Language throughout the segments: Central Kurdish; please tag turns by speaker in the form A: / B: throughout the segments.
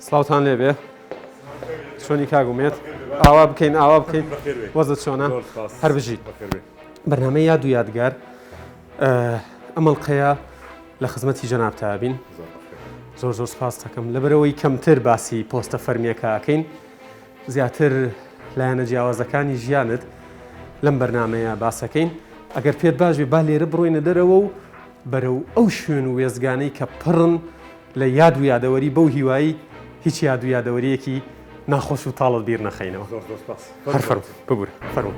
A: سڵاوتان لێبێ چۆنی کاگومێت ئاوا بکەین وەزت چۆنە هەر بژیت بەرنامەی یاد و یادگار ئەمەڵقەیە لە خزمەتی جەناب تابین زۆر سپاس دەکەم لەبەرەوەی کەمتر باسی پۆستە فەرمیەکەکەین زیاتر لایەنە جیاوازەکانی ژیانت لەم بەرنامەیە باسەکەین ئەگەر پێت باش بێ با لێرە بڕۆینە دەرەوە و بەرەو ئەو شوێن و وێزگانەی کە پڕن لە یاد و یادەوەری بەو هیوایی هیچ یاد و یادەوەریەکی ناخۆش و تاڵت بیر نەخەینەوە هەر ببوور فەرموو.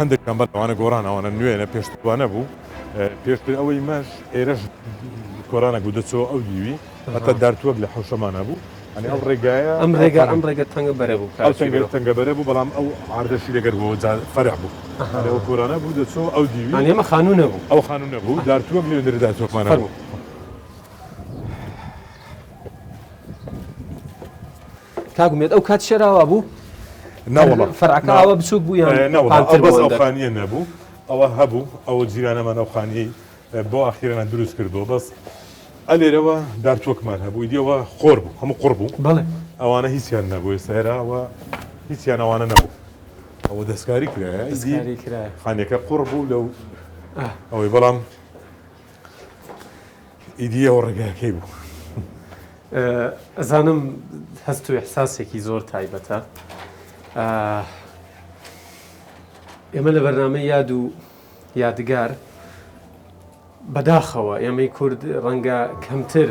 B: هەندێکم بەڵەوانە گۆڕانەوەە نوێنە پێشتوانە بوو پێشتر ئەوەی ماش ئێرەش کۆرانە گودەچەوە ئەو دیوی هەتا دارتووەک لە حوشەمانە بوو ئەنی ئەو ڕێگایە
A: ئەم ڕێگە تەنگە بەرە بوو
B: تەنگە بەرە بوو بەڵام ئەو ئاردەشی لەگەر بۆ فەرح بوو لەەوە کۆرانە بوو دەچەوە ئەو دیوی
A: ئەمە خانوونە بوو
B: ئەو خانوونە بوو دارتووەک لێ دارتووەکمانە بوو.
A: کاگومێت ئەو کات شێراوە بوو فەرعەکەوە بچووک بوو
B: بەس ئەو خانیە نەبوو ئەوە هەبوو ئەوە جیرانەمان ئەو خانیەی بۆ ئاخیرانە دروست کردو بەس ئەلێرەوە دارچۆکمان هەبوو دیەوە خۆر بوو هەموو قڕ بوو
A: بەڵێ
B: ئەوانە هیچیان نەبوو سێراوە هیچیان ئەوانە نەبوو ئەوە دەستکاری کرا خانیەکە قڕ بوو لەو ئەوەی بەڵام ئیدیەوە ڕێگاکەی بوو.
A: ئەزانم هەست و ئەحساسێکی زۆر تایبەتە ئێمە لە بەرنامەی یاد و یادگار بەداخەوە ئێمەی کورد ڕەنگە کەمتر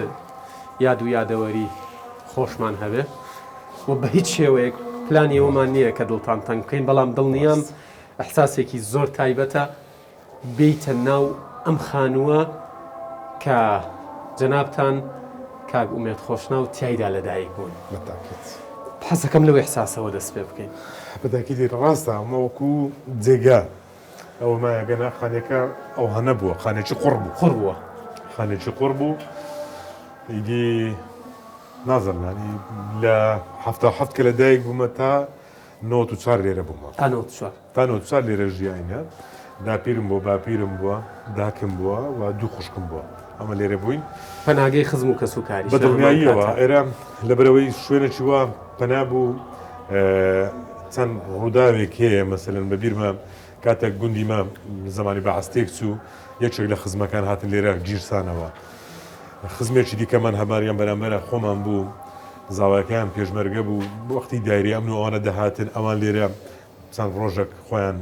A: یاد و یادەوەری خۆشمان هەبێ و بە هیچ شێوەیەک پلانی ئەومان نییە کە دڵتان تەنگ بکەین بەڵام دڵنیام ئەحساسێکی زۆر تایبەتە بیتە ناو ئەم خانووە کە جەنابتان کاگ ئومێد خۆشنا و تیایدا لەدایک بوون حەز دەکەم لەو ئێحساسەوە دەست پێ بکەین.
B: بەداکیتی ڕاستە ئەمەوەکو جێگا ئەوە مایەگەنا خانێکە ئەو هەنە بووە خانێکی قڕ بووە خانێکی قڕ بوو ئیدی نازانانی لە هەفت کە لەدایک بوومە تا 94 لێرە بوومە تا 94 لێرە ژیانە داپیرم بۆ باپیرم بووە داکم بووە و دوو خوشکم بووە ئەمە لێرە بووین
A: پەناگەی خزم و کەسوکاری
B: بەدڵنیاییەوە ئێرە لەبەرەوەی شوێنێکی وە پەنا بوو چەند ڕووداوێک هەیە مەسەلەن بەبیرمە کاتێک گوندیمە زمانی بەعستێک چوو یەکێک لە خزمەکان هاتن لێرە گیرسانەوە خزمێکی دیکەمان هەماریان بەرامبەرە خۆمان بوو زاوایەکەیان پێشمەرگە بوو وەختی دایری ئەمن و ئەوانە دەهاتن ئەوان لێرە چەند ڕۆژێک خۆیان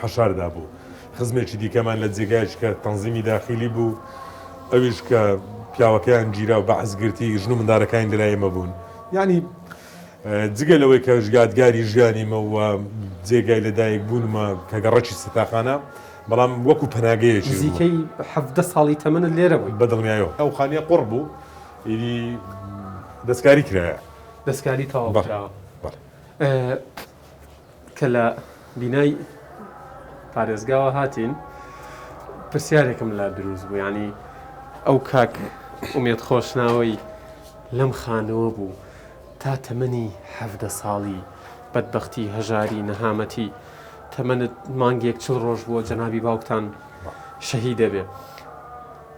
B: حەشاردا بوو خزمێکی دیکەمان لە جێگایش کە تەنزیمی داخلی بوو ئەویش کە پیاوەکەیان گیرا و بەعزگرتی ژن و مندارەکانی لەلای ئێمە بوون یعنی جگە لەوەی کە ژگادگاری ژیانیمەوە جێگای لەدایک بوونمە کە گەڕەکی ستاخانە بەڵام وەکو پەناگەیەکی
A: زیکەی 17 ساڵی تەمەنت لێرە بووی
B: بەدڵنیایەوە ئەو خانیە قڕ بوو ئیدی دەستکاری کرایە
A: دەستکاری تەواو کە لە بینای پارێزگاوە هاتین پرسیارێکم لە دروست بوو ینی ئەو کاک ئومێد خۆشناوەی لەم خانەوە بوو تا تەمەنی 17 ساڵی بەدبەختی هەژاری نەهامەتی تەمەنت مانگێک 40 ڕۆژ بووە جەنابی باوکتان شەهید دەبێ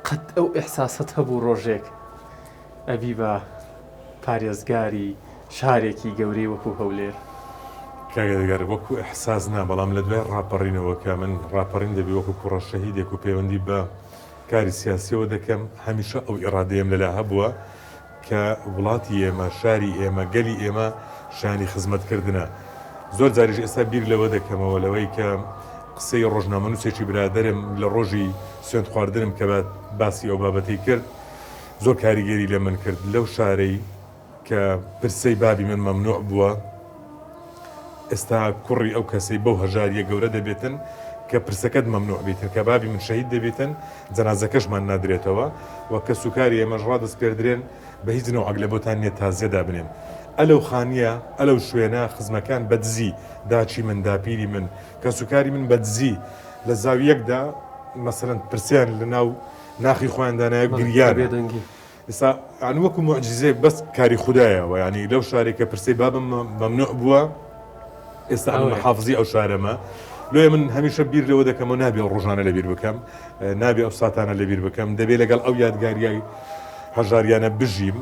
A: قەت ئەو ئێحساست هەبوو ڕۆژێک ئەبی بە پارێزگاری شارێکی گەورەی وەکو هەولێر
B: کاگەدەگەر وەکو ئەحساس نا بەڵام لە دوای ڕاپەڕینەوە کە من ڕاپەڕین دەبی وەکو کوڕە شەهیدێک و پەیوەندی بە کاری سیاسیەوە دەکەم هەمیشە ئەو ئیرادەیەم لەلا هەبووە کە وڵاتی ئێمە شاری ئێمە گەلی ئێمە شانی خزمەتکردنە زۆر جاریش ئێستا بیر لەوە دەکەمەوە لەوەی کە قسەی ڕۆژنامەنووسێکی برادەرم لە ڕۆژی سوێند خواردنم کە باسی ئەو بابەتی کرد زۆر کاریگەری لە من کرد لەو شارەی کە پرسەی بابی من مەمنوع بووە ئێستا کوڕی ئەو کەسەی بەو هەژاریە گەورە دەبێتن کە کە پرسەکەت مەمنوع بیتن کە بابی من شەهید دەبێتن جەنازەکەشمان نادرێتەوە و کە سوکاری ئێمەش ڕادەست پێدرێن بە هیچ نەوە عەگلە بۆتان نیە تازیەدا بنێن ئەلەو خانیە ئەلەو شوێنە خزمەکان بەدزی داچی من داپیری من کە سوکاری من بەدزی لە زاویەکدا مەسەلەن پرسیان لە ناو ناخی خۆیاندانایە گریانە ئێستا ئەن وەکو موعجزەی بەس کاری خوددایەوە ینی لەو شارێک کە پرسەی بابم مەمنوع بووە ئێستا حافزی ئەو شارەمە لۆیە من هەمیشە بیر لەوە دەکەمەوە نابێ ڕۆژانە لەبیر بکەم نابێ ئەو ساتانە لەبیر بکەم دەبێت لەگەڵ ئەو یادگاریای هەژاریانە بژیم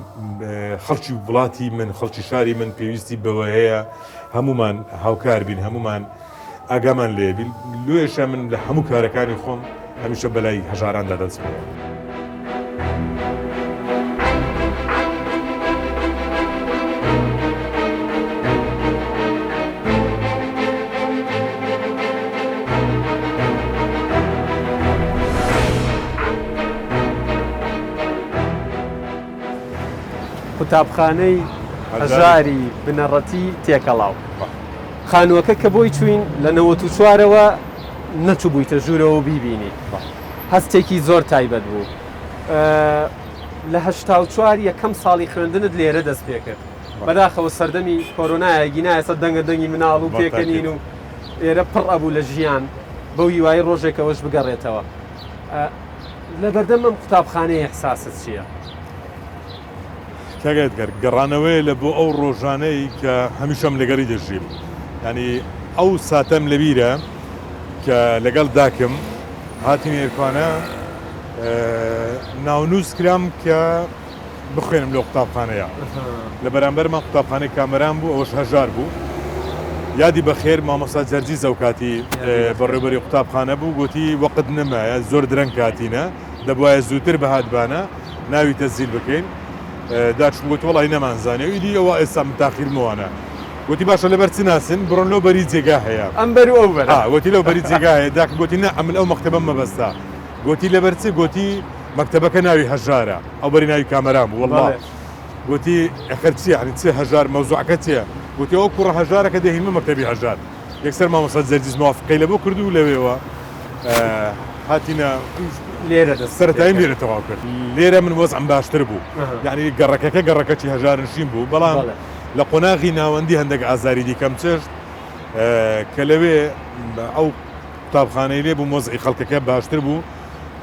B: خەڵکی وڵاتی من خەڵکی شاری من پێویستی بەوە هەیە هەمومان هاوکار بین هەمومان ئاگامان لێبین لێشە من لە هەموو کارەکانی خۆم هەمیشە بەلای هەژاراندا دەچمەوە.
A: قوتابخانەی هەژاری بنەڕەتی تێکەڵاو خانووەکە کە بۆی چوین لە 94ەوە نەچوو بوویتە ژوورەوە بیبینی هەستێکی زۆر تایبەت بوو لە 84 یەکەم ساڵی خوێندنت لێرە دەست پێ کرد بەداخەوە سەردەمی کۆرۆنایە گینایەسە دەنگە دەنگی مناڵ و پێکەنین و ئێرە پڕ ئەبوو لە ژیان بەو هیوای ڕۆژێکەوەش بگەڕێتەوە لە بەردەم ئەم قوتابخانەیە احساست چییە؟
B: کاگەت گەڕانەوەی لە بۆ ئەو ڕۆژانەی کە هەمیشەم لەگەڵی دەژیم ینی ئەو ساتەم لەبیرە کە لەگەڵ داکم هاتین ئێرکوانە ناونووس کرام کە بخوێنم لە قوتابخانەیە لە بەرامبەرمان قوتابخانەی کامەران بوو ئەوەش هەژار بوو یادی بەخێر مامۆستا جەرجی زەوکاتی بەڕێوەبەری قوتابخانە بوو گوتی وەقت نەمایە زۆر درەنگ کاتینە دەبواە زووتر بەهاتبانە ناوی تەزیل بکەین داچوو گوت وڵی نەمانزانێ ئیدی ئەوە ئێستا تاخیرمەوەە گوتی باشە لەبەر چ ناسن بڕۆن لەو بەری جێگا هەیە
A: ئەم بەر ئەو بەر
B: گوتی لەو بەری جێگا هەیە داک گوتی نە ئەمن ئەو مەکتەبەم مەبەستا گوتی لەبەر چ گوتی مەکتەبەکە ناوی هەژارە ئەو بەری ناوی کامەران بوو وەڵڵا گوتی ئەخەر چی عنی چ هەژار مەوزوعەکە چیە گوتی ئەو کوڕە هەژارەکە دەهێنمە مەکتەبی هەژار یەکسەر مامۆستا جەرجیز موافقەی لەبۆ کردو لەوێەوە هاتینە
A: لێرە
B: سەرەتاییم لێرە تەواو کرد لێرە من وەزعم باشتر بوو یعنی گەڕەکەکی هەژارنشین بوو بەڵام لە قۆناغی ناوەندی هەندێک ئازاری دیکەم چشت کە لەوێ ئەو قوتابخانەی لێ بوو مۆزعی خەڵکەکە باشتر بوو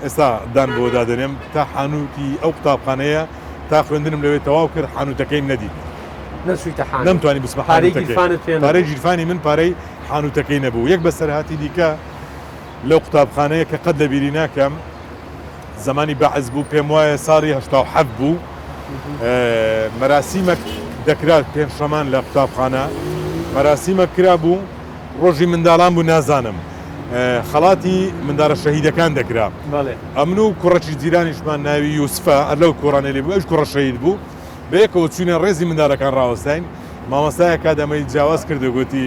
B: ئێستا دان بۆ دادەنێم تا حانوتی ئەو قوتابخانەیە تا خوێندنم لەوێ تەواو کرد حانوتەکەیم نەدی نەمتوانی بسمە پارەی گیرفانی من پارەی حانوتەکەی نەبوو یەک بەسەرهاتی دیکە لەو قوتابخانەیە کە قەت لە بیری ناکەم زمانی بەعز بوو پێم وایە ساڵی 1970 بوو مەراسیمەک دەکرات پێم شەمان لە قوتابخانە مەراسیمە کرا بوو ڕۆژی منداڵان بوو نازانم خەڵاتی منداڵە شەهیدەکان دەکرا ئەمن و کوڕەکی جیرانیشمان ناوی یوسفە لەو کۆڕانە لێ بوو ئەوش کوڕە شەهید بوو بەیەکەوە چوونە ڕێزی منداڵەکان ڕاوەستین مامۆستایە کادەمەی جیاواز کردە گوتی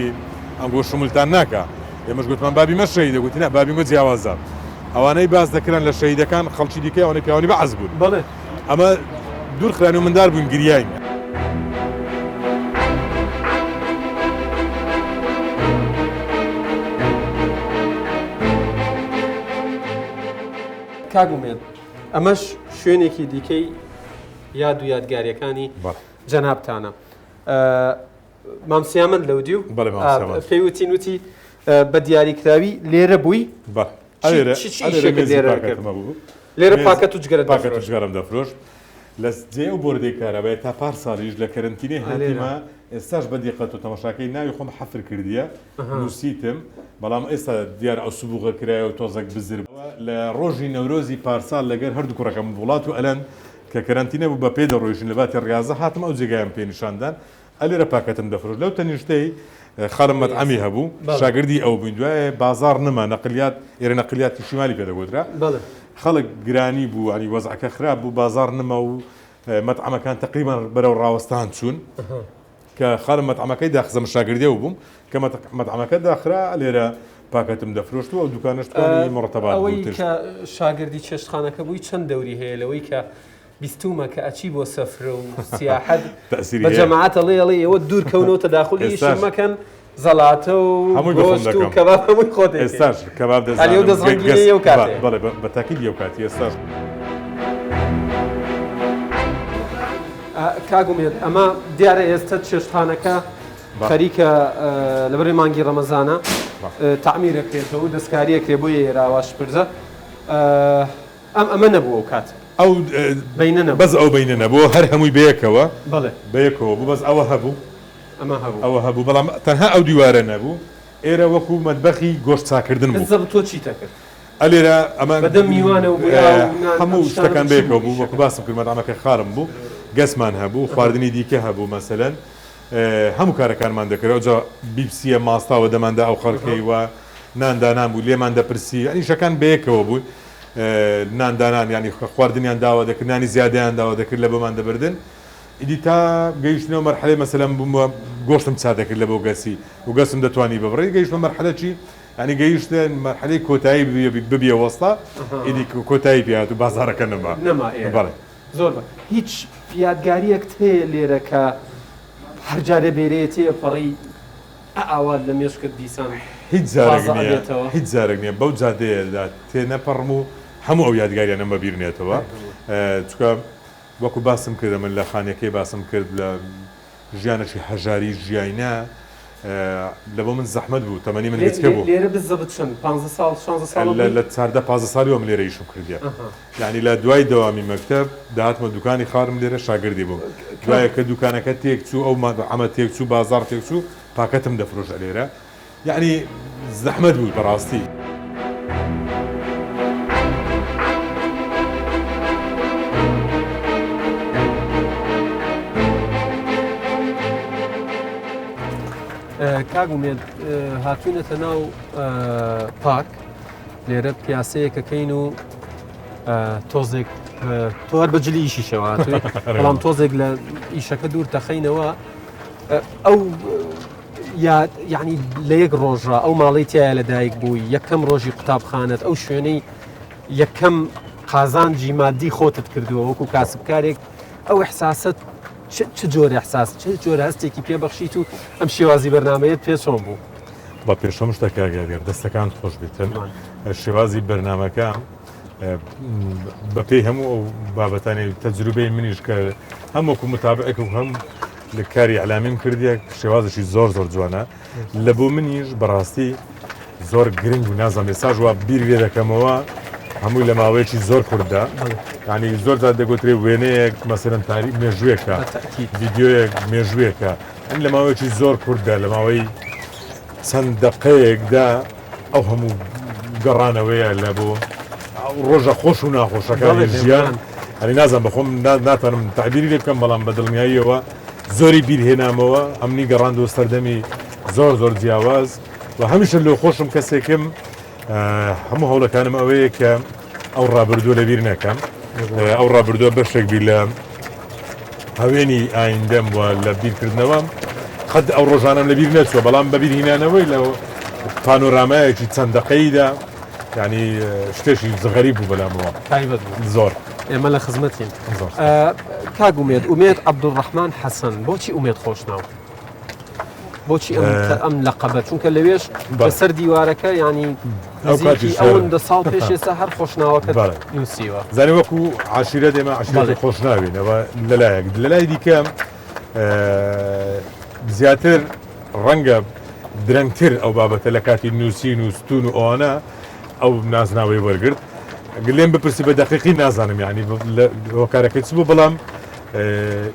B: ئەم گۆ شمولتان ناکە ئێمەش گوتمان بابی مە شەهیدە گوتی نە بابی مە جیاوازە ئەوانەی باز دەکران لە شەهیدەکان خەڵکی دیکە ئەوانەی پیاوانی بەعەز بوون ئەمە دوور خران و مندار بوون گریاین
A: کاگومێن ئەمەش شوێنێکی دیکەی یاد و یادگاریەکانی جەنابتانە مامسیامەد لەودی و پێیوتی نوتی بە دیاریکراوی لێرە بووی لێرە پاکەت و
B: جگەرم دەفرۆش لە جێ و بۆردەی کارەبای تا پار ساڵیش لە کەرنتینەی هاتیمە ئێستاش بە دیقەت و تەماشاکەی ناوی خۆم حەفر کردیە نووسیتم بەڵام ئێستا دیار ئەو سوبوغە کرایە و تۆزەک بزر لە ڕۆژی نەورۆزی پارسال لەگەر هەردوو کوڕەکەم وڵات و ئەلەن کە کەرنتینە بوو بە پێ دەڕۆیشن لە باتی ڕاضە هاتم ئەو جێگایان پێ نیشاندان ئەلێرە پاکەتم دەفرۆش لەو تەنیشتەی خەڵم مەتعەمی هەبوو شاگردی ئەو بووین دوایە بازار نەما نەقلیات ئێرە نەقلیاتی شیمالی پێدەگوترا خەڵک گرانی بوو عنی وەزعەکە خراپ بوو بازار نەما و مەتعەمەکان تقریبا بەرەو ڕاوەستان چوون کە خەڵم مەتعەمەکەی داخزەم شاگردێ و بووم کە مەتعەمەکە داخرا لێرە پاکەتم دەفرۆشت و ئەو دوکانش توانی مڕتەبات
A: ئەوەی کە شاگردی چێشتخانەکە بووی چەند دەوری هەیە لەوەی کە بیستومە کە ئەچی بۆ سەفرە و سیاحەت بە جەماعەتە لێڵێ ئەوە دوور کەونەوە تەداخلی شم مەکەن زەڵاتە و
B: هەمووی بە خۆم
A: گۆشت و
B: دەکەم.
A: کەباب هەمووی خۆت
B: ئێستاش کەباب
A: علی و دەزڕەنگی لێو کاتێ.
B: بەڵێ بە تاکید لێو کاتی ئێستاش
A: کاگومێت ئەمە دیارە ئێستا چێشتخانەکە خەریکە لەبەرەوەی مانگی ڕەمەزانە تعمیرەکرێتەوە و دەستکاریەکرێ بۆ ێراواش پرزە ئەمە نەبووە و کات
B: ئەو
A: بینە
B: بەس ئەو بینە نەبوو هەر هەمووی بەیەکەوە
A: بەڵێ
B: بەیەکەوە بوو بەس ئەوە هەبوو
A: ئەمە هەبوو
B: ئەوە هەبوو بەڵام تەنها ئەو دیوارە نەبوو ئێرە وەکو مەتبەخی گۆشت چاکردن بوو
A: زەب تۆ چیتە کرد
B: ئەلێرە ئەمە
A: بەدەم میوانە و
B: هەموو شتەکان بەیەکەوە بوو وەکو باسم کرد مەدامەکە خارم بوو گەسمان هەبوو خواردنی دیکە هەبوو مەسەلەن هەموو کارەکانمان دەکرێت جا بیپسیە ماستاوە دەماندا ئەو خەڵکەی وە ناندانان بوو لێمان دەپرسی ئەنیشەکان بەیەکەوە بوو ناندانان ینی خواردنیان داوا دەکردانی زیادیان داوا دەکرد لە بۆمان دەبردن ئیدی تا گەیشتنەوە مەرحەلەی مەسەلەن بوومە گۆشتم چا دەکرد لە بۆ گەسی و گەسم دەتوانی ببڕی گەیشتمە مەرحەلەکی ینی گەیشتن مەرحەلەی کۆتایی ببیە وەستا ئیدی کۆتایی پیات و بازارەکە نەما
A: بەڵێ زۆر هیچ یادگاریەک هەیە لێرە کە هەرجارە بێرێتێ پەڕی ئاوات لە مێشکرد دیسان
B: هیچ جارێک نییە بەو جادەیەدا تێنەپەڕم و هەموو ئەو یادگاریانە مەبیرنێتەوە چکە وەکو باسم کردە من لە خانەکەی باسم کرد لە ژیانەی هەژاری ژیانە لە بۆ من زەحمەت بوو تەمەنی من هیچکە بوو
A: لێرە بزەبت چەند 15 ساڵ 16 ساڵ
B: لە 15 ساڵیەوە من لێرە ئیشم کردیە یعنی لە دوای دەوامی مەکتەب داهاتمە دوکانی خارم لێرە شاگردی بوو دوایە کە دوکانەکە تێکچوو ئەو ئەمە تێکچوو بازار تێکچوو پاکەتم دەفرۆشە لێرە یعنی زەحمەت بوو بەڕاستی
A: کاگومێت هاتوونەتە ناو پاک لێرە پیاسەیەکەکەین و تۆزێک تۆ هەر بەجلی ئیشیشەوە هاتووی بەڵام تۆزێک لە ئیشەکە دوور تەخەینەوە ئەو یعنی لە یەک ڕۆژە ئەو ماڵی تایە لەدایک بووی یەکەم ڕۆژی قوتابخانەت ئەو شوێنەی یەکەم قازانجی مادی خۆتت کردووە وەکو کاسبکارێک ئەو احساست چ جۆرە احساس چ جۆرە هەستێکی پێبەخشیت و ئەم شێوازی بەرنامەیەت پێ چۆن بوو
B: بە پێشەم شتەکەگەر دەستەکان خۆش بیتن شێوازی بەرنمەکە بەپێی هەموو ئەو بابەتانی تەجروبەی منیش کە هەمووکو متابعێک و هەم لە کاری ئەلامیم کردیە شێوازشی زۆر جوانە لە بۆ منیش بەڕاستی زۆر گرنگ و نازانێ ساژ وە بیر لێ دەکەمەوە هەمووی لە ماوەیەکی زۆر کووردا ینی زۆر جار دەگوترێ وێنەیەک مەسەرەن تاری مێژوویەکە ڤیددیۆیەک مێژوویەکە ئەم لە ماوەیەکی زۆر کووردا لە ماوەی چەند دقەیەکدا ئەو هەموو گەڕانەوەیە لە بۆ ڕۆژە خۆش و ناخۆشەکانی ژیان هەری نازان بەخۆم ناتوانم تعبیری لێ بکەم بەڵام بە دڵنیاییەوە زۆری بیرهێنامەوە ئەمنی گەڕاند و سەردەمی زۆر جیاواز و هەمیشە لێ خۆشم کەسێکم هەموو هەوڵەکانم ئەوەیە کە ئەو ڕابردووە لەبیر نەکەم ئەو ڕابردووە بەشێک بی لە هەوێنی ئایندەم وە لە بیرکردنەوەم قەت ئەو ڕۆژانم لەبیر نەچوە بەڵام بەبیرهێنانەوەی لە پانۆرامایەکی چەند دقەیدا ینی شتێکی زغەریب بوو بەلامەوە
A: تایبەت
B: زۆر
A: ئێمە لە خزمەتین کاگومێت ئومێد عەبدوڕەحمان حەسەن بۆچی ئومێد خۆش ناو بۆچی ئەم لەقەبە چونکە لەوێش بەسەر دیوارەکە ینی ئەوەندە ساڵ پێش ئێستا هەر خۆشناوەکە نووسیوە
B: زانێ وەکو عاشیرە دێمە عاشیرەتی خۆش ناوێنەوە لەلایەک لەلای دیکەم زیاتر ڕەنگە درەنگتر ئەو بابەتە لە کاتی نووسین و ستون و ئەوانە ئەو نازناوەی وەرگرت لێم بپرسی بە دەقیقی نازانم یعنی هۆکارەکەی چ بوو بەڵام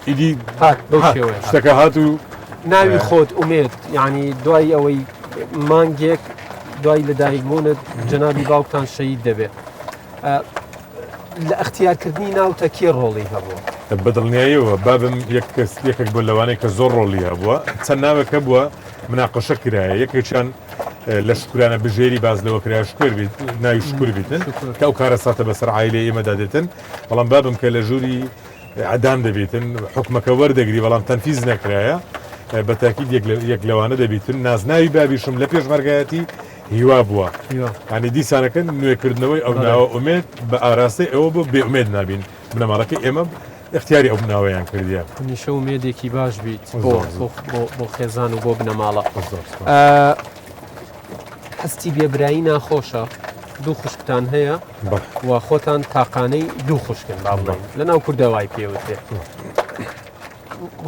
B: ئیدی شتەکە هات و
A: ناوی خۆت ئومێد یعنی دوای ئەوەی مانگێک دوای لەدایکبوونت جەنابی باوکتان شەهید دەبێت لە ئەختیارکردنی ناوتە کێ ڕۆڵی هەبووە
B: بەدڵنیاییەوە بابم یەکێک بۆ لەوانەیە کە زۆر ڕۆڵی هەبووە چەند ناوەکە بووە مناقەشە کرایە یەکێکیان لە شکرانە بژێری باز لەوە کرای شکر بیت ناوی شکر بیتن کە ئەو کارە ساتە بەسەر عایلێ ئێمەدا دێتن بەڵام بابم کە لە ژووری عەدام دەبێتن حکومەکە وەردەگری بەڵام تەنفیز نەکرایە بە تاکید یەک لەوانە دەبێتن نازناوی بابیشم لە پێشمەرگایەتی هیوا بووە ینی دیسانەکەن نوێکردنەوەی ئەو ناوە ئومێد بە ئاراستەی ئەوە بۆ بێ ئومێد نابین بنەماڵەکەی ئێمە اختیاری ئەو بناوەیان کردیە.
A: نیشە و مێدێکی باش بیت بۆ خێزان و بۆ بنەماڵە. هەستی بێبرایی ناخۆشە دوو خوشکتان هەیە و خۆتان تاقانەی دوو خوشکن با بڵێن لەناو کوردەوای پێوتێ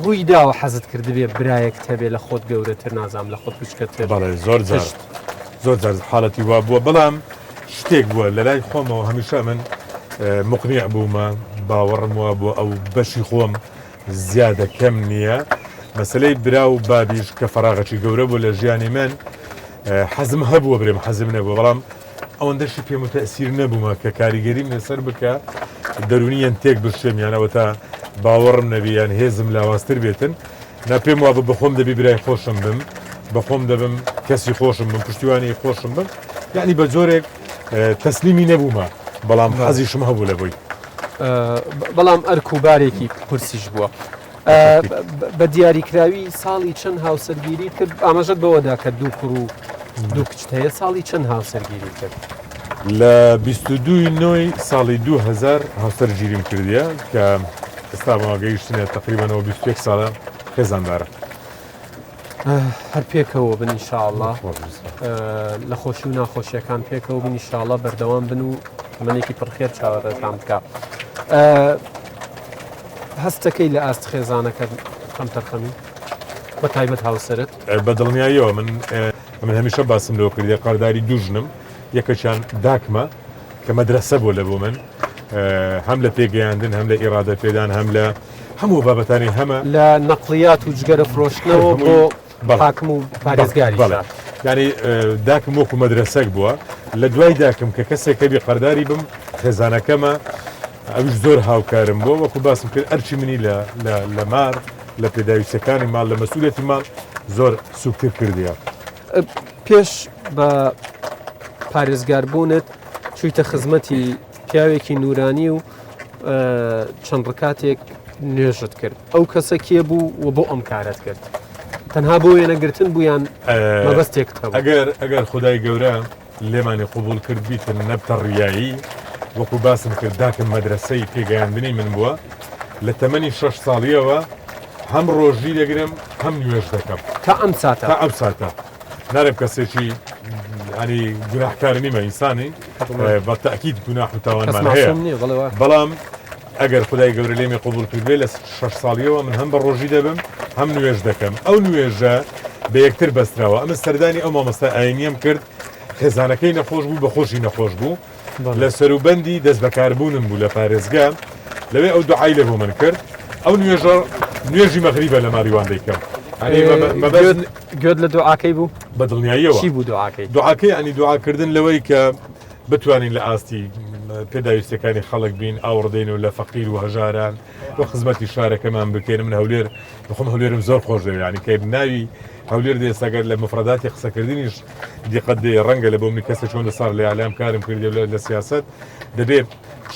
A: ڕووی داوە حەزت کردبێ برایەک هەبێ لە خۆت گەورەتر نازام لە خۆت بچکەتر
B: بەڵێ زۆر جار حاڵەتی وا بووە بەڵام شتێک بووە لە لای خۆمەوە هەمیشە من مقنیع بوومە باوەڕم وە بۆ ئەو بەشی خۆم زیادە کەم نییە مەسلەی برا و بابیش کە فەراغەکی گەورە بوو لە ژیانی من حەزم هەبووە برێم حەزم نەبووە بەڵام ئەوەندەشی پێم و تەسیر نەبوومە کە کاریگەریم لەسەر بکە دەرونیان تێک بشێمیانەوە تا باوەڕم نەبییان هێزم لاوااستر بێتن نا پێم وابە بەخۆم دەبی برای خۆشم بم بەخۆم دەبم کەسی خۆشم بم پشتیوانی خۆشم بم یعنی بە جۆرێک تەسلیمی نەبوومە بەڵام حەزیشم هەبوو لە بووی
A: بەڵام ئەرک و بارێکی پرسیش بووە بە دیاریکراوی ساڵی چەند هاوسەرگیری کرد ئاماژەت بەوەدا کە دوو کوڕ و دوو کچت هەیە ساڵی چەند هاوسەرگیری کرد
B: لە 22 ساڵی 2000 هاوسەرگیریم کردیە کە ئێستا ماگەیشتنە تقریبانەوە 21 ساڵە خێزاندارە
A: هەر پێکەوە بن ئینشاءڵڵا لە خۆشی و ناخۆشیەکان پێکەوە بن ئینشاءڵڵا بەردەوام بن و منێکی پڕخێر چاوەڕێتان بکە هەستەکەی لە ئاست خێزانەکە خەم تەرخەمی بە تایبەت هاوسەرت
B: بە دڵنیاییەوە من هەمیشە باسم لەوە کردی قارداری دوو ژنم یەکەشیان داکمە کە مەدرسە بۆ لە بۆ من هەم لە پێگەیاندن هەم لە ئیرادە پێدان هەم لە هەموو بابەتانی هەمە
A: لە نەقلیات و جگەرە فرۆشتنەوە بۆ حاکم و پارێزگاری
B: ینی داکم وەکو مەدرسەک بووە لە دوای داکم کە کەسێک کەبی قەرداری بم خێزانەکەمە ئەوش زۆر هاوکارم بۆ وەکو باسم کرد ئەرچی منی لە مار لە پێداویستەکانی ماڵ لە مەسئولەتی ماڵ زۆر سوکتر کردیە
A: پێش بە پارێزگاربوونت چوویتە خزمەتی پیاوێکی نورانی و چەند ڕکاتێک نوێژت کرد ئەو کەسە کێ بوو و بۆ ئەم کارت کرد تەنها بۆ وێنەگرتن بوویان مەبەستێکت
B: ئەگەر خدای گەورە لێمانی قوبول کرد بیتن نەبتە ڕیایی وەکو باسم کرد داکەم مەدرسەی پێگەیاندنی من بووە لە تەمەنی 6 ساڵیەوە هەم ڕۆژی دەگرم هەم نوێژ دەکەم
A: تا ئەم
B: ساتە نارێب کەسێکی ینی گوناحکار نیمە ئینسانی بە تەکید گوناح و تاوانمان هەیە بەڵام ئەگەر خدای گەورە لێمی قوبول کردێ لە 6 ساڵیەوە من هەم بە ڕۆژی دەبم هەم نوێژ دەکەم ئەو نوێژە بە یەکتر بەستراوە ئەمە سەردانی ئەو مامۆستا ئاینیم کرد خێزانەکەی نەخۆش بوو بە خۆشی نەخۆش بوو لە سەروبەندی دەست بەکاربوونم بوو لە پارێزگا لەوێ ئەو دوعای لە بۆ من کرد ئەو نوێژی مەغریبە لە ماریوان دەیکەم
A: گوێت لە دوعاکەی بوو
B: بە دڵنیاییەوە
A: چی بوو
B: دوعاکەی ئەنی دوعاکردن لەوەی کە بتوانین لە ئاستی پێداویستەکانی خەڵک بین ئاوڕدەین و لە فەقیر و هەژاران بۆ خزمەتی شارەکەمان بکەین من هەولێر بخۆم هەولێرم زۆر خۆش دەوێت ینی کە ناوی هەولێر دێستەگەر لە مفرەداتی قسەکردنیش دیقەت دێ ڕەنگە لە بۆ منی کەسە چۆن لە ساڵ لە ئالام کارم کردی لە سیاست دەبێت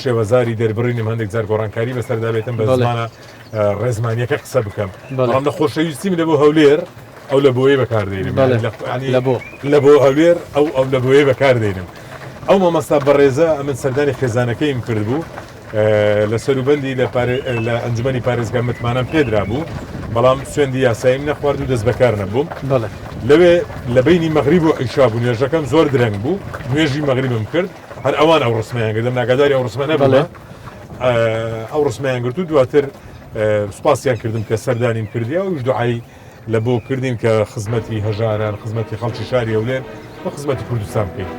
B: شێوەزاری دەربڕینم هەندێک جار گۆڕانکاری بەسەردابێتم بە زمانە ڕێزمانیەکە قسە بکەم بەڵام لە خۆشەویستیم لە بۆ هەولێر ئەو لە بۆیە بەکاردێنم لە بۆ هەولێر ئەو لە بۆیە بەکاردێنم ئەو مامەستا بەڕێزە ئەمن سەردانی خێزانەکەیم کرد بوو لە سەروبەندی لە ئەنجومەنی پارێزگا متمانەم پێدرا بوو بەڵام سوێندی یاساییم نەخوارد و دەست بەکار نەبووم لەوێ لە بینی مەغریب و عیشا بوو نوێژەکەم زۆر درەنگ بوو نوێژی مەغریبم کرد هەر ئەوان ئەو ڕسمیان کردم ناگاداری ئەو ڕسمە نەبووە ئەو ڕسمیان گرت و دواتر سوپاسیان کردم کە سەردانیم کردیا و دوعای لە بۆ کردین کە خزمەتی هەژاران خزمەتی خەڵکی شاری هەولێر و خزمەتی کوردستان بکەین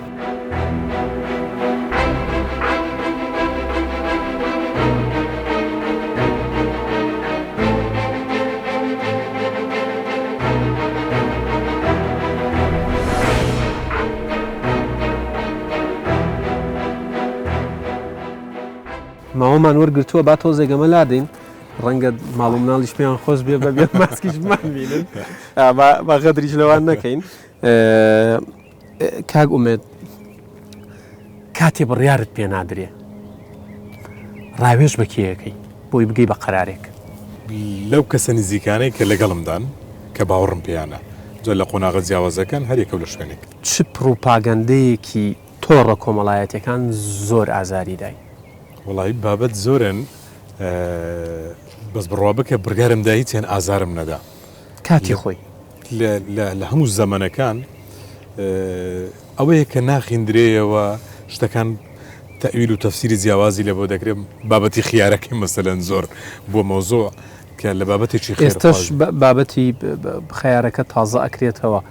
A: ماوەمان وەرگرتووە با تۆزێگەمە لادەین ڕەنگە ماڵ و مناڵیش پێیان خۆش بێ بە بێت ماسکیشمان بینن با غەدریش لەوان نەکەین کاک ئومێد کاتێ بڕیارت پێ نادرێ ڕاوێژ بە کێیەکەی بۆی بگەی بە قەرارێک
B: لەو کەسە نزیکانەی کە لەگەڵمدان کە باوەڕم پێیانە زۆر لە قۆناغە جیاوازەکەن هەرێکە لە شوێنێک
A: چ پرۆپاگەندەیەکی تۆڕە کۆمەڵایەتەکان زۆر ئازاری دای
B: وڵی بابەت زۆرن بەس بڕوا بکە بڕگارم دا هیچیان ئازارم نەدا
A: کاتی خۆی
B: لە هەموو زەمانەکان ئەوەیە کە ناخیندرێەوە شتەکان تەویل و تەفسیری جیاوازی لە بۆ دەکرێت بابەتی خیارەکەی مەسەلەن زۆر بۆ مۆزۆ کە لە بابەتێکی
A: ئێستش بابەتی خیارەکە تازە ئەکرێتەوە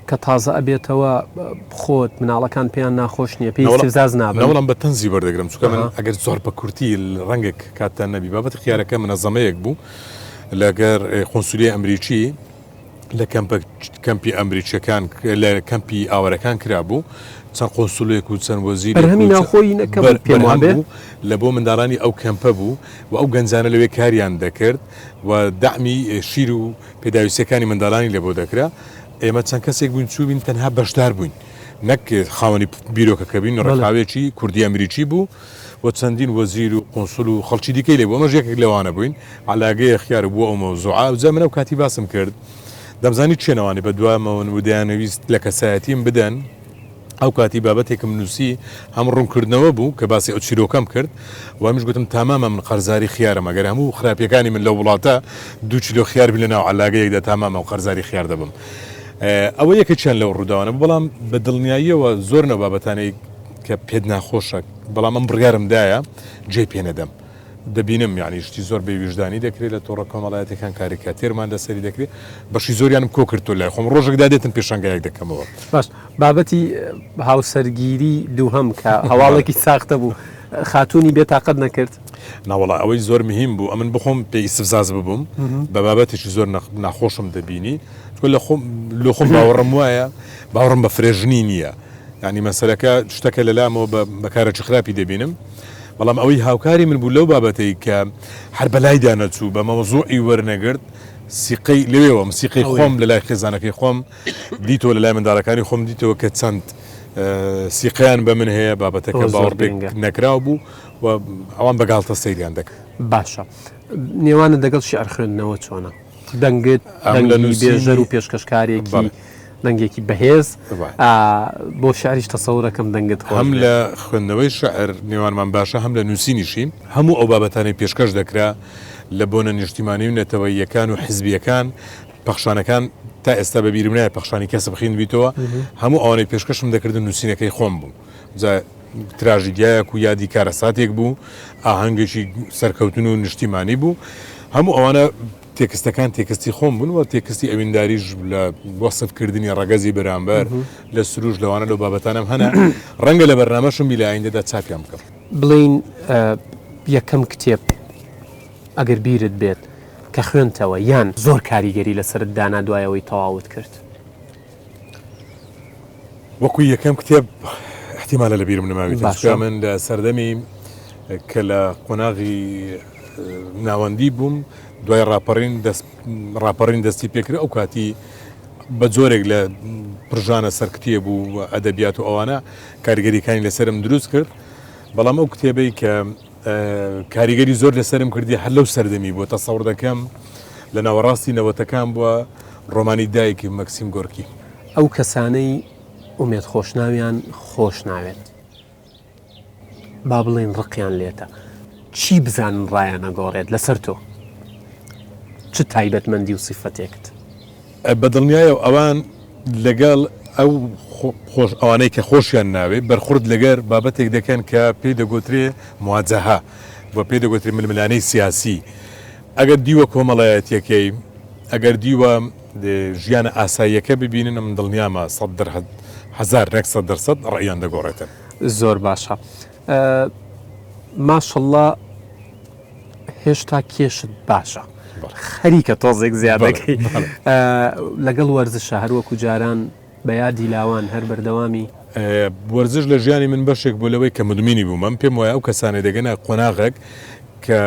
A: کە تازە ئەبێتەوە خۆت مناڵەکان پێیان ناخۆش نییە پێی زاز
B: ناوەڵام بە تەنزی بەردەگرم چکە من ئەگەر زۆر بە کورتی ڕەنگێک کاتان نەبی بابەت خیارەکە منەزەمەیەک بوو لەگەر قۆنسولی ئەمریکی لە کەمپی ئەمریکیەکان لە کەمپی ئاوەرەکان کرابوو چەند قۆنسولێک و چەند وەزیری
A: هەمی ناوخۆی پێم بێ
B: لە بۆ منداڵانی ئەو کەمپە بوو و ئەو گەنجانە لەوێ کاریان دەکرد و دامی شیر و پێداویستەکانی منداڵانی لە بۆ دەکرا ئێمە چەند کەسێک بووین چوبین تەنها بەشدار بووین نەک خاوەنی بیرۆکەکە بین ڕێکاوێکی کوردی ئەمریکی بوو و چەندین وەزیر و قۆنسول و خەڵکی دیکەی لێ بوو ئەمەش یەکێک لەوانە بووین علاگەیە خیار بووە ئەو مەوزوعە و جا منە و کاتی باسم کرد دەمزانی چێنەوانی بە دوامەوە و دەیانەویست لە کەسایەتیم بدەن ئەو کاتی بابەتێکم نووسی هەم ڕوونکردنەوە بوو کە باسی ئەو چیرۆکەم کرد و هەمیش گوتم تامامە من قەرزاری خیارم ئەگەر هەموو خراپیەکانی من لە وڵاتە 2 کیلۆ خیار بی لەناو علاگەیەکدا تامامە و قەرزاری خیار دەبم ئەوە یەکە چیان لەو ڕووداوانە بەڵام بە دڵنیاییەوە زۆر نە بابەتانەی کە پێت ناخۆشە بەڵام ئەم بڕگارمدایە جێ پێ نەدەم دەبینم یعنی شتی زۆر بێ ویژدانی دەکرێت لە تۆڕە کۆمەڵایەتەکان کاریکاتێرمان دەسەری دەکرێت بەشی زۆریانم کۆ کردو لای خۆم ڕۆژێکدا دێتن پێشنگایەک دەکەمەوە
A: باش بابەتی هاوسەرگیری دووهەم کە هەواڵێکی ساختە بوو خاتونی بێتاقەت نەکرد
B: ناوەڵا ئەوەی زۆر مهم بوو ئەمن بخۆم پێی سفزاز ببووم بە بابەتێکی زۆر ناخۆشم دەبینی لە خۆم باوەڕم وایە باوەڕم بە فرێژنی نییە ینی مەسەلەکە شتەکە لەلامەوە بەکارەی خراپی دەبینم بەڵام ئەوەی هاوکاری من بوو لەو بابەتەی کە هەر بەلایدا نەچوو بە مەوزوعی وەرنەگرت سیقەی لەوێەوە سیقەی خۆم لە لای خێزانەکەی خۆم دیتەوە لە لای منداڵەکانی خۆم دیتەوە کە چەند سیقیان بە من هەیە بابەتەکە باوەڕ نەکراو بوو و ئەوان بەگاڵتە سەیریان دەکەن
A: باشە نێوانە دەگەڵ شیعر خوێندنەوە چۆنە دەنگت بێژەر و پێشکەشکارێکی دەنگێکی بەهێز بۆ شعریش تەسەورەکەم دەنگت
B: هەم لە خوێندنەوەی شعر نێوانمان باشە هەم لە نووسینیشی هەموو ئەو بابەتانی پێشکەش دەکرا لە بۆنە نیشتیمانی و نەتەوەیەکان و حزبیەکان پەخشانەکان تا ئێستا بەبیرم نایە پەخشانی کەس بخین بیتەوە هەموو ئەوانەی پێشکەشم دەکردن نووسینەکەی خۆم بوو تراژیدیایەک و یادی کارەساتێک بوو ئاهەنگێکی سەرکەوتن و نیشتیمانی بوو هەموو ئەوانە تێکستەکان تێکستی خۆم بوون و تێکستی ئەوینداریش لە وەسفکردنی ڕەگەزی بەرامبەر لە سروش لەوانە لەو بابەتانم هەنا ڕەنگە لە بەرنامەشم بیلایندەدا چاپیان بکەم
A: بڵین یەکەم کتێب ئەگەر بیرت بێت کە خوێنتەوە یان زۆر کاریگەری لەسرت دانا دوایەوەی تەواوت کرد
B: وەکو یەکەم کتێب احتیمالە لە بیرم نەماویت من لە سەردەمی کە لە قۆناغی ناوەندی بووم دوای ڕاپەڕین دەستی پێکرد ئەو کاتی بە جۆرێک لە پرژانە سەرکتیە بوو ئەدەبیات و ئەوانە کاریگەریەکانی لەسرم دروست کرد بەڵام ئەو کتێبەی کە کاریگەری زۆر لەسرم کردی هەر لەو سەردەمی بووە تەسەوڕ دەکەم لە ناوەڕاستی نەوەتەکان بووە ڕۆمانی دایکی مەکسیم گۆرکی
A: ئەو کەسانەی ئومێد خۆشناویان خۆش ناوێت با بڵێن ڕقیان لێتە چی بزانن ڕایان نەگۆڕێت لەسەر تۆ چ تایبەتمەندی و سیفەتێکت
B: بەدڵنیایە ئەوان لەگەڵ ئەو ئەوانەی کە خۆشیان ناوێت بەرخورد لەگەر بابەتێک دەکەن کە پێی دەگوترێ مواجهە بۆ پێی دەگوترێ ململانەی سیاسی ئەگەر دیوە کۆمەڵایەتیەکەی ئەگەر دیوە ژیانە ئاساییەکە ببینن من دڵنیامە 1000% ڕێیان دەگۆڕێتن
A: زۆر باشە ماشەڵڵا هێشتا کێشت باشە خەریکە تۆزێک زیادەکەی لەگەڵ وەرزشە هەروەکو جاران بە یادی لاوان هەر بەردەوامی
B: وەرزش لە ژیانی من بەشێک بۆ لەوەی کە مدمینی بوو من پێم وایە ئەو کەسانێ دەگەنە قۆناغێک کە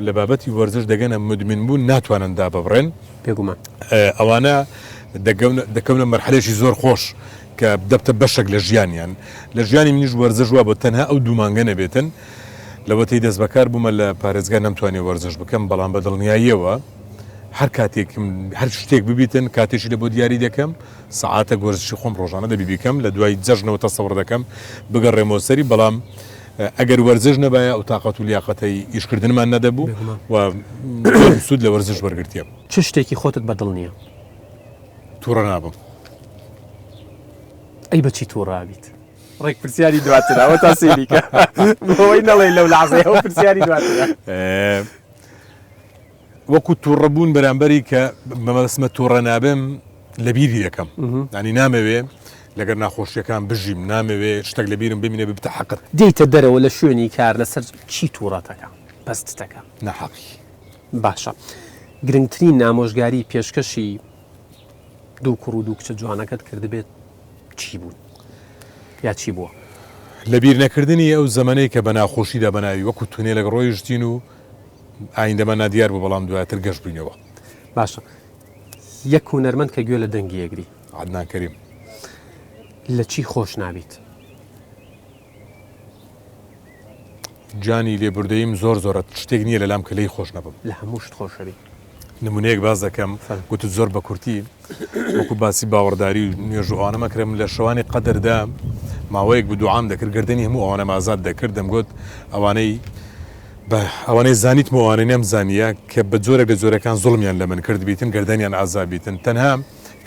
B: لە بابەتی وەرزش دەگەنە مدمین بوون ناتوانن داببڕێن
A: پێگومان
B: ئەوانە دەکەونە مەرحلێکی زۆر خۆش کە دەبتە بەشێک لە ژیانیان لە ژیانی منیش وەرزش وە بۆ تەنها ئەو دوومانگە نەبێتن لەوەتەی دەست بەکار بوومە لە پارێزگا نەمتوانێت وەرزش بکەم بەڵام بە دڵنیاییەوە هەر کاتێکم هەر شتێک ببیتن کاتێکی لە بۆ دیاری دەکەم سەعاتە وەرزشی خۆم ڕۆژانە دەبی بیکەم لە دوای جەژنەوە تەسەوڕ دەکەم بگەڕێمەوە سەری بەڵام ئەگەر وەرزش نەبایە ئەو تااقەت و لیاقەتەی ئیشکردنمان نەدەبوو و سود لە وەرزش وەرگرتیە.
A: چ شتێکی خۆتت بەدڵ نییە؟
B: تووڕە نابم.
A: ئەی بەچی تووڕابیت؟ ڕێک پرسیاری دواترەوە تا سێریکە بۆی نەڵێ لەو لازەیەوە پرسیاری دواترە.
B: وەکو تووڕەبوون بەرامبەری کە بەمەسمە تووڕە نابم لە بیری یەکەم ینی نامەوێ لەگەر ناخۆشیەکان بژیم نامەوێ شتێک لە بیرم ببینێ ببتە حەقت
A: دیتە دەرەوە لە شوێنی کار لەسەر چی تووڕەتەکە پستەکە
B: نەحەقی.
A: باشە گرنگترین نامۆژگاری پێشکەشی دوو کوڕ و دوو کچە جوانەکەت کردبێت چی بوون یا چی بووە؟
B: لە بیر نەکردنی ئەو زەمانەی کە بە ناخۆشیدا بەناوی وەکو تونێ لەگە ڕۆیشتین و ئایندەمە نادیار بوو بەڵام دواتر گەشت بووینەوە.
A: باشە یەک هونەرمەند کە گوێ لە دەنگی ئەگری
B: عەدنان کەریم.
A: لە چی خۆش نابیت؟
B: جانی لێبوردەیم زۆر شتێک نییە لەلام کە لی خۆش نەبم.
A: لە هەموو شت خۆشەوی.
B: نمونەیەک باز دەکەم گوتت زۆر بە کورتی وەکو باسی باوەڕداری و نوێژوانەمەکرم لە شەوانی قەدەردا ماوەیەک بدوعام دەکرد گردنی هەموو ئەوانە ئازاد دەکرد دەمگوت ئەوانەی زانیت ئەوانەی نەم زانیە کە بە جۆرێک لە جۆرەکان زوڵمیان لە من کرد بیتن گردنیان ئازاد بیتن تەنها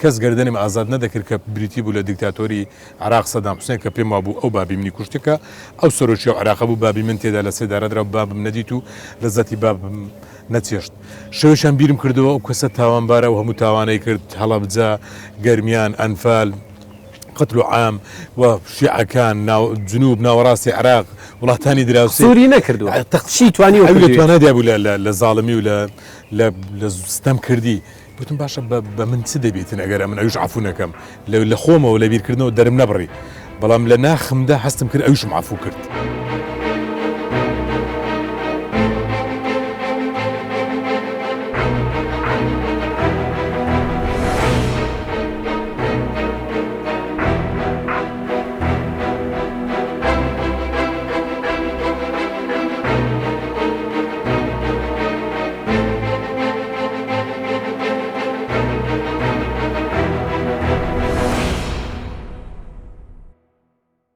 B: کەس گردنیم ئازاد نەدەکرد کە بریتی بوو لە دیکتاتۆری عراق سەدام حوسێن کە پێم وابوو ئەو بابی منی کوشتەکە ئەو سەرۆکی و عراق بوو بابی من تێدا لە سێدارەدرا و بابم نەدیت و لە زەتی بابم نەچێشت. شەوێشان بیرم کردەوە ئەو کەسە تاوانبارە و هەموو تاوانەی کرد هەڵەبجا گەرمیان ئەنفال قتل و عام و شیعەکان جنوب ناوەڕاستی عراق وڵاتانی دراوسی
A: سووری نەکردووە تەخشی توانی
B: توانادیا بوو لە زاڵمی و لە ستەم کردی. گوتم باشە بە من چ دەبێتن ئەگەر من ئەوش عفو نەکەم لە خۆمەوە لە بیرکردنەوە دەرم نەبڕی بەڵام لە ناخمدا هەستم کرد ئەوشم عفو کرد.